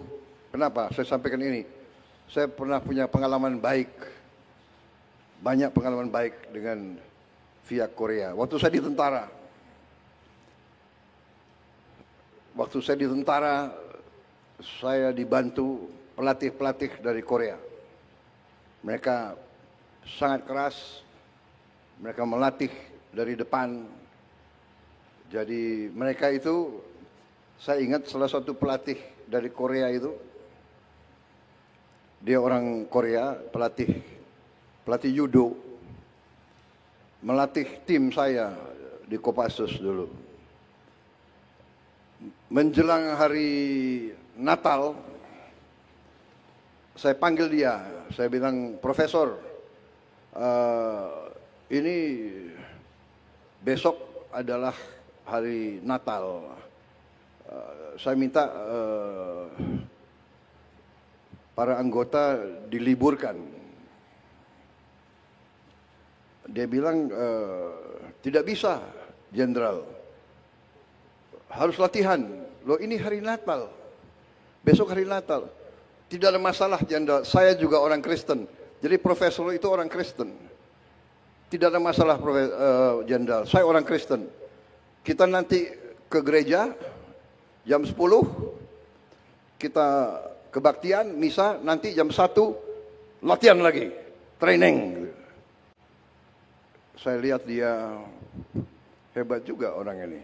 Kenapa saya sampaikan ini? Saya pernah punya pengalaman baik, banyak pengalaman baik dengan pihak Korea. Waktu saya di tentara, saya dibantu pelatih-pelatih dari Korea. Mereka sangat keras, mereka melatih dari depan. Jadi mereka itu, saya ingat salah satu pelatih dari Korea itu, dia orang Korea, pelatih judo. melatih tim saya di Kopassus dulu. Menjelang hari Natal, saya panggil dia, saya bilang, Profesor, ini besok adalah hari Natal. Saya minta para anggota diliburkan. Dia bilang, tidak bisa, Jenderal. Harus latihan. Loh, ini hari Natal. Besok hari Natal. Tidak ada masalah, Jenderal. Saya juga orang Kristen. Jadi profesor itu orang Kristen. Tidak ada masalah, Jenderal. Saya orang Kristen. Kita nanti ke gereja jam 10. Kita kebaktian, misa, nanti jam 1 latihan lagi. Training. Saya lihat dia hebat juga orang ini.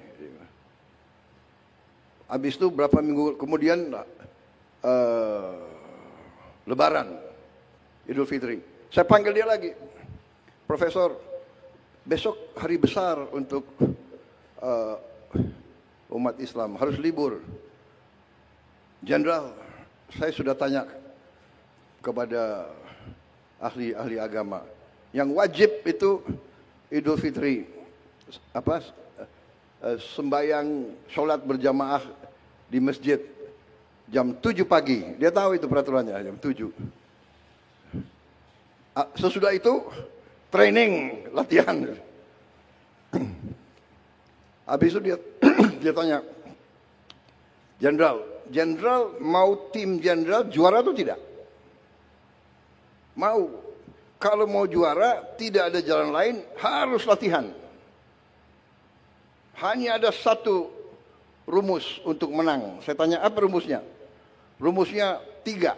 Habis itu berapa minggu kemudian Lebaran, Idul Fitri. Saya panggil dia lagi. Profesor, besok hari besar untuk umat Islam, harus libur. Jenderal, saya sudah tanya kepada ahli agama. Yang wajib itu Idul Fitri, sembahyang sholat berjamaah di masjid jam 7 pagi. Dia tahu itu peraturannya, jam 7. Sesudah itu training, latihan. Habis itu dia tanya, Jenderal mau tim Jenderal juara atau tidak? Mau. Kalau mau juara, tidak ada jalan lain, harus latihan. Hanya ada satu rumus untuk menang. Saya tanya, apa rumusnya? Rumusnya 3.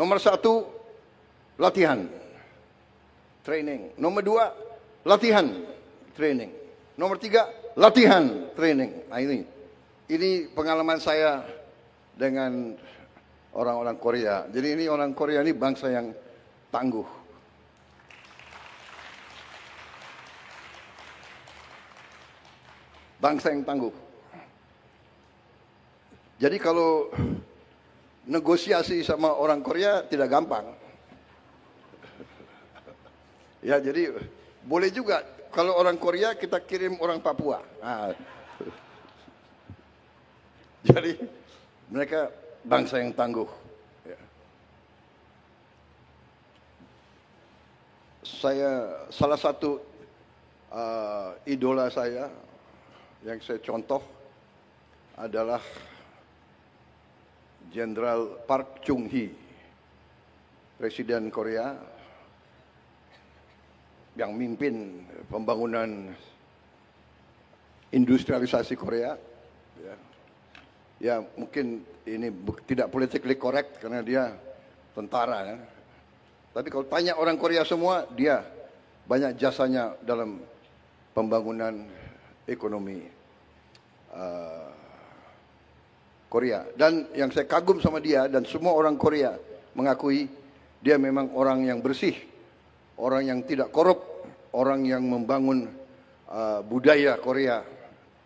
Nomor 1, latihan. Training. Nomor 2, latihan. Training. Nomor 3, latihan. Training. Nah ini pengalaman saya dengan orang-orang Korea. Jadi ini orang Korea ini bangsa yang tangguh. Bangsa yang tangguh. Jadi kalau negosiasi sama orang Korea tidak gampang. Ya, jadi boleh juga kalau orang Korea kita kirim orang Papua. Nah. Jadi mereka bangsa yang tangguh. Ya. Salah satu idola saya yang saya contoh adalah Jenderal Park Chung-hee, Presiden Korea yang mimpin pembangunan industrialisasi Korea. Ya mungkin ini tidak politically correct karena dia tentara ya. Tapi kalau tanya orang Korea semua, dia banyak jasanya dalam pembangunan ekonomi Korea. Dan yang saya kagum sama dia dan semua orang Korea mengakui dia memang orang yang bersih, orang yang tidak korup, orang yang membangun budaya Korea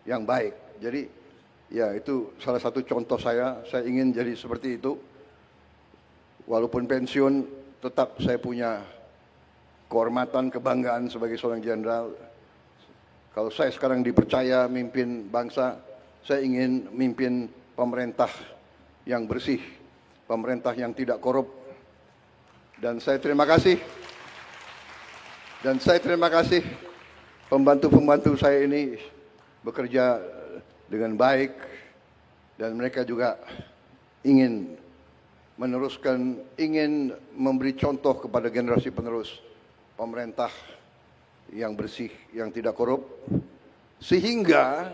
yang baik. Jadi ya itu salah satu contoh saya ingin jadi seperti itu. Walaupun pensiun, tetap saya punya kehormatan, kebanggaan sebagai seorang jenderal. Kalau saya sekarang dipercaya mimpin bangsa, saya ingin mimpin pemerintah yang bersih, pemerintah yang tidak korup. Dan saya terima kasih. Pembantu-pembantu saya ini bekerja dengan baik dan mereka juga ingin meneruskan, ingin memberi contoh kepada generasi penerus pemerintah yang bersih, yang tidak korup, sehingga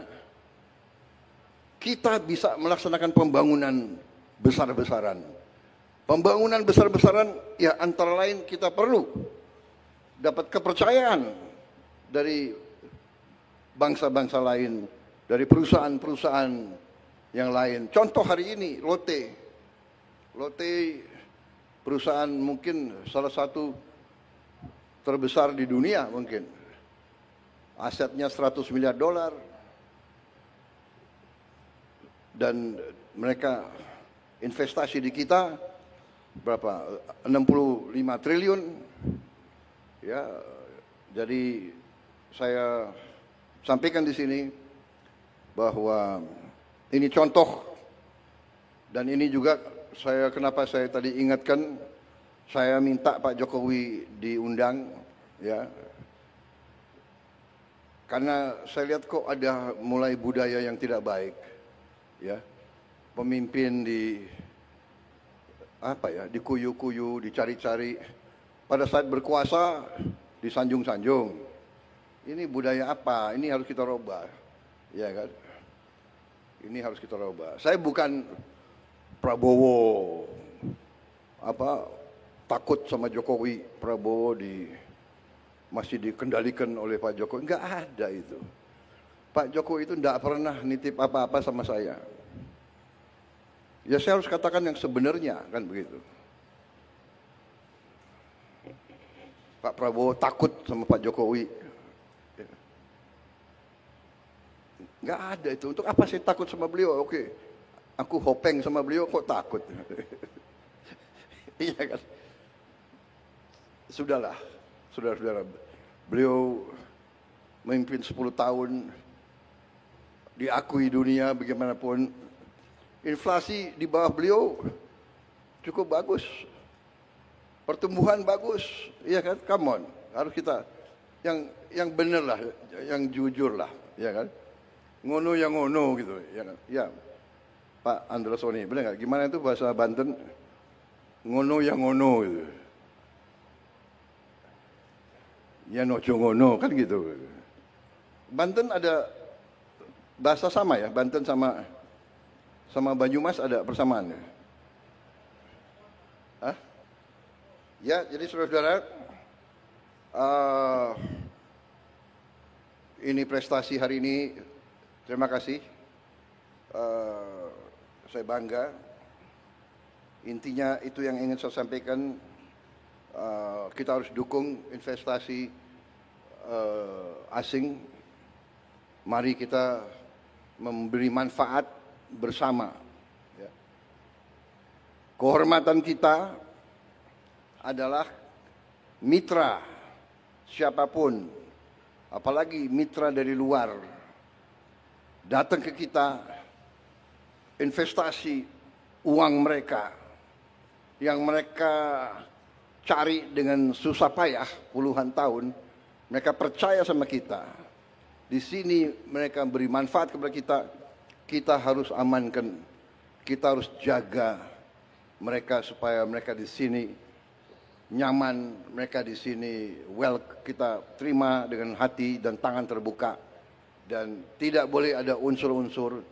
kita bisa melaksanakan pembangunan besar-besaran. Pembangunan besar-besaran ya antara lain kita perlu dapat kepercayaan dari bangsa-bangsa lain, dari perusahaan-perusahaan yang lain. Contoh hari ini Lotte perusahaan mungkin salah satu terbesar di dunia mungkin. Asetnya 100 miliar dolar. Dan mereka investasi di kita berapa? 65 triliun. Ya, jadi saya sampaikan di sini bahwa ini contoh, dan ini juga kenapa saya tadi ingatkan, saya minta Pak Jokowi diundang, ya, karena saya lihat kok ada mulai budaya yang tidak baik, ya, pemimpin dikuyu-kuyu, dicari-cari, pada saat berkuasa disanjung-sanjung. Ini budaya apa? Ini harus kita rubah, ya kan? Ini harus kita rubah. Saya bukan Prabowo takut sama Jokowi, Prabowo masih dikendalikan oleh Pak Jokowi. Enggak ada itu. Pak Jokowi itu enggak pernah nitip apa-apa sama saya. Ya saya harus katakan yang sebenarnya, kan begitu. Pak Prabowo takut sama Pak Jokowi. Enggak ada itu. Untuk apa saya takut sama beliau? Oke, aku hopeng sama beliau kok takut. Iya kan? Sudahlah, saudara-saudara. Beliau memimpin 10 tahun, diakui dunia bagaimanapun. Inflasi di bawah beliau cukup bagus. Pertumbuhan bagus, iya kan? Come on, harus kita yang benar lah, yang jujur lah, ya kan? Ngono yang ngono gitu, ya kan? Ya, Pak Androsoni, benar nggak? Gimana itu bahasa Banten? Ngono yang ngono gitu. Ya nojo ngono kan gitu. Banten ada bahasa sama ya, Banten sama Banyumas ada persamaan ya? Hah? Ya, jadi saudara-saudara, ini prestasi hari ini, terima kasih. Saya bangga. Intinya itu yang ingin saya sampaikan. Kita harus dukung investasi asing. Mari kita memberi manfaat bersama. Ya. Kehormatan kita adalah mitra siapapun, apalagi mitra dari luar, datang ke kita, investasi uang mereka yang mereka cari dengan susah payah puluhan tahun, mereka percaya sama kita. Di sini mereka beri manfaat kepada kita. Kita harus amankan, kita harus jaga mereka supaya mereka di sini nyaman, mereka di sini kita terima dengan hati dan tangan terbuka, dan tidak boleh ada unsur-unsur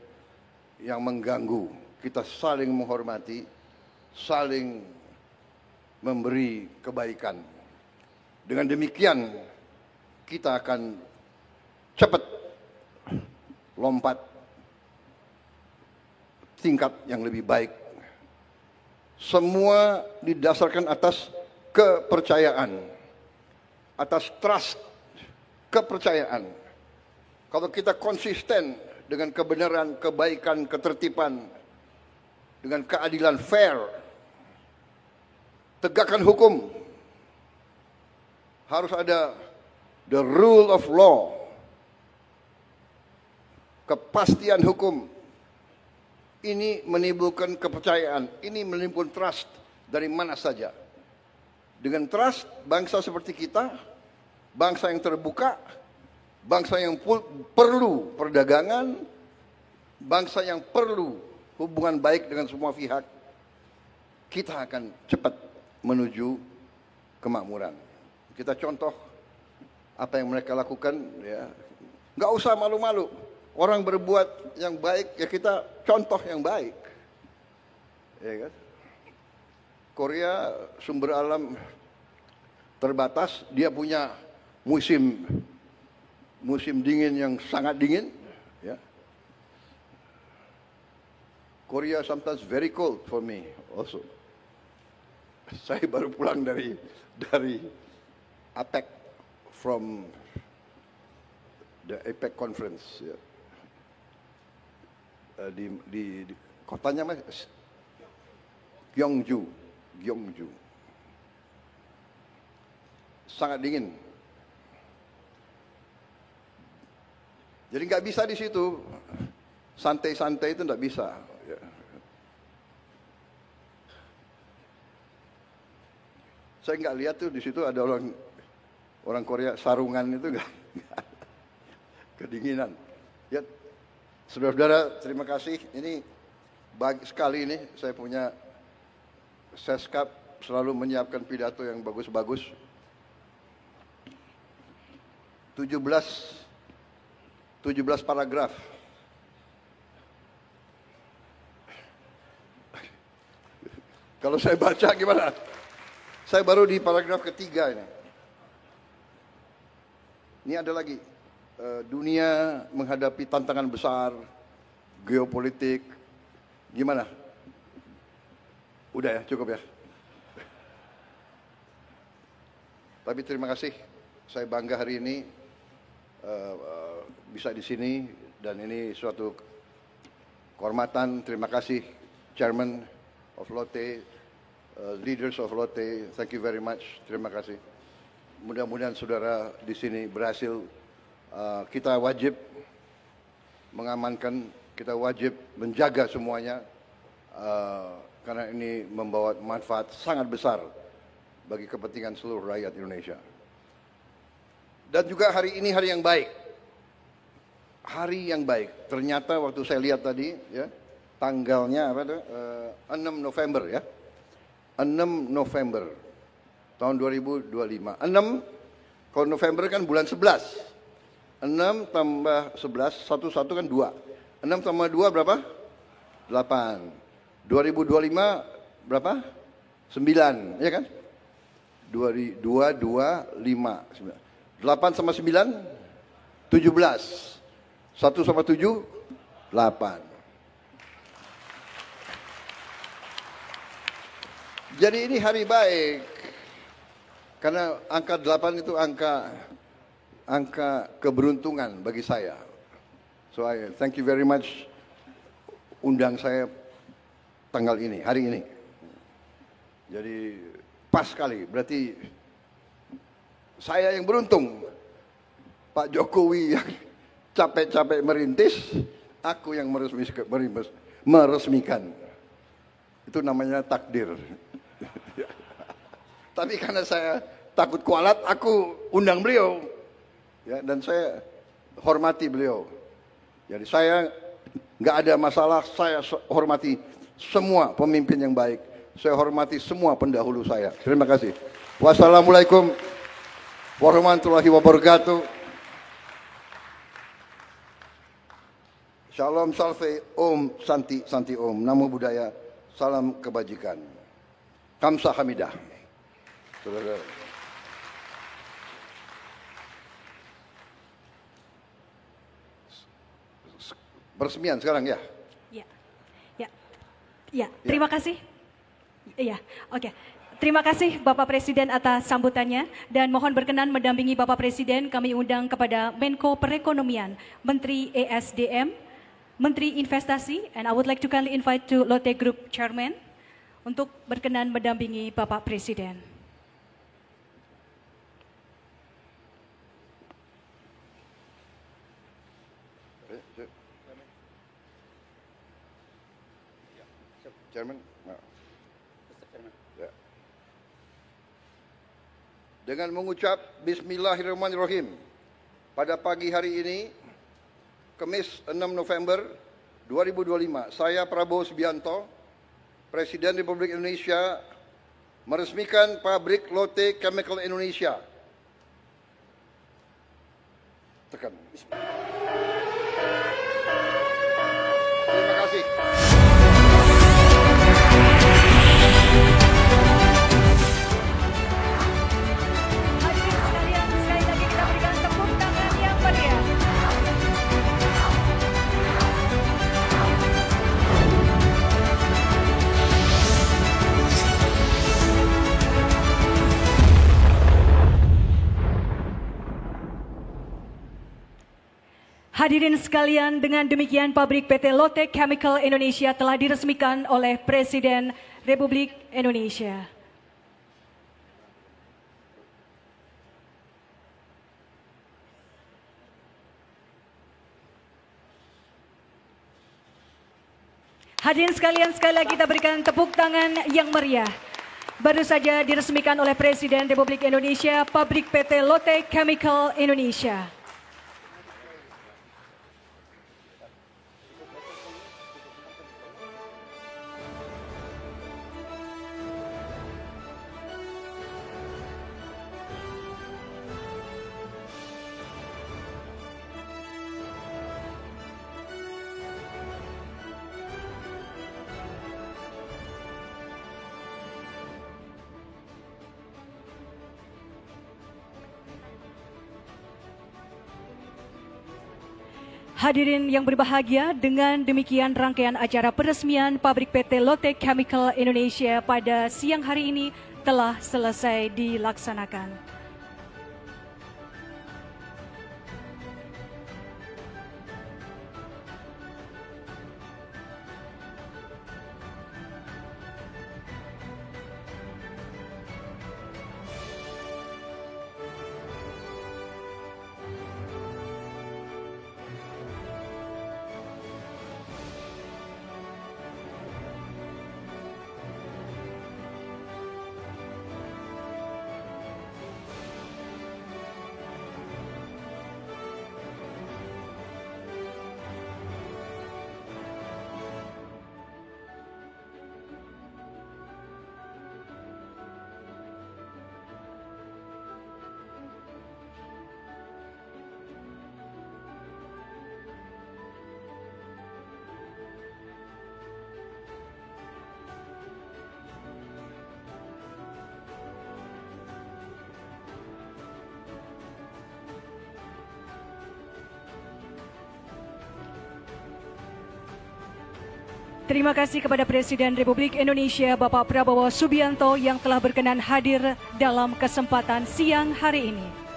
yang mengganggu. Kita saling menghormati, saling memberi kebaikan. Dengan demikian kita akan cepat lompat tingkat yang lebih baik. Semua didasarkan atas kepercayaan, atas trust, kepercayaan. Kalau kita konsisten dengan kebenaran, kebaikan, ketertiban, dengan keadilan fair, tegakkan hukum, harus ada the rule of law, kepastian hukum. Ini menimbulkan kepercayaan, ini menimbulkan trust dari mana saja. Dengan trust, bangsa seperti kita, bangsa yang terbuka, bangsa yang perlu perdagangan, bangsa yang perlu hubungan baik dengan semua pihak, kita akan cepat menuju kemakmuran. Kita contoh apa yang mereka lakukan, ya. Nggak usah malu-malu. Orang berbuat yang baik, ya kita contoh yang baik. Ya kan? Korea sumber alam terbatas, dia punya musim dingin yang sangat dingin. Ya. Korea sometimes very cold for me also. Saya baru pulang dari APEC from the APEC conference. Ya. Di kotanya mas Gyeongju. Sangat dingin. Jadi nggak bisa di situ santai-santai, itu nggak bisa. Ya. Saya nggak lihat tuh di situ ada orang Korea sarungan itu nggak kedinginan. Ya, saudara-saudara, terima kasih. Ini baik sekali ini saya punya Seskap selalu menyiapkan pidato yang bagus-bagus. 17 paragraf. Kalau saya baca gimana? Saya baru di paragraf ketiga ini. Ini ada lagi. Dunia menghadapi tantangan besar, geopolitik. Gimana? Udah ya, cukup ya. Tapi terima kasih. Saya bangga hari ini bisa di sini, dan ini suatu kehormatan. Terima kasih Chairman of Lotte, leaders of Lotte, thank you very much. Terima kasih. Mudah-mudahan saudara di sini berhasil. Kita wajib mengamankan, kita wajib menjaga semuanya, karena ini membawa manfaat sangat besar bagi kepentingan seluruh rakyat Indonesia. Dan juga hari ini hari yang baik. Hari yang baik. Ternyata waktu saya lihat tadi, ya, tanggalnya apa tuh? 6 November ya. 6 November tahun 2025. 6, kalau November kan bulan 11. 6 tambah 11, 1 kan 2. 6 tambah 2 berapa? 8. 2025 berapa? 9, ya kan? 2, 5, 9. 8 sama 9, 17. 1 sama 7, 8. Jadi ini hari baik. Karena angka 8 itu angka keberuntungan bagi saya. So I thank you very much undang saya tanggal ini, hari ini. Jadi pas sekali, berarti saya yang beruntung. Pak Jokowi yang capek-capek merintis, aku yang meresmikan. Itu namanya takdir. Tapi karena saya takut kualat, aku undang beliau. Ya, dan saya hormati beliau. Jadi saya nggak ada masalah, saya hormati semua pemimpin yang baik. Saya hormati semua pendahulu saya. Terima kasih. Wassalamualaikum warahmatullahi wabarakatuh. Shalom salve, om, santi, santi om. Namo Buddhaya, salam kebajikan. Kamsahamnida. Saudara. Peresmian sekarang ya? Ya, terima kasih. Iya, oke. Terima kasih Bapak Presiden atas sambutannya, dan mohon berkenan mendampingi Bapak Presiden kami undang kepada Menko Perekonomian, Menteri ESDM, Menteri Investasi, and I would like to kindly invite to Lotte Group Chairman untuk berkenan mendampingi Bapak Presiden. Chairman. Ya. Dengan mengucap Bismillahirrahmanirrahim, pada pagi hari ini, Kamis 6 November 2025, saya Prabowo Subianto, Presiden Republik Indonesia, meresmikan pabrik Lotte Chemical Indonesia. Tekan. Terima kasih. Hadirin sekalian, dengan demikian pabrik PT Lotte Chemical Indonesia telah diresmikan oleh Presiden Republik Indonesia. Hadirin sekalian, sekali lagi kita berikan tepuk tangan yang meriah. Baru saja diresmikan oleh Presiden Republik Indonesia pabrik PT Lotte Chemical Indonesia. Hadirin yang berbahagia, dengan demikian rangkaian acara peresmian pabrik PT Lotte Chemical Indonesia pada siang hari ini telah selesai dilaksanakan. Terima kasih kepada Presiden Republik Indonesia Bapak Prabowo Subianto yang telah berkenan hadir dalam kesempatan siang hari ini.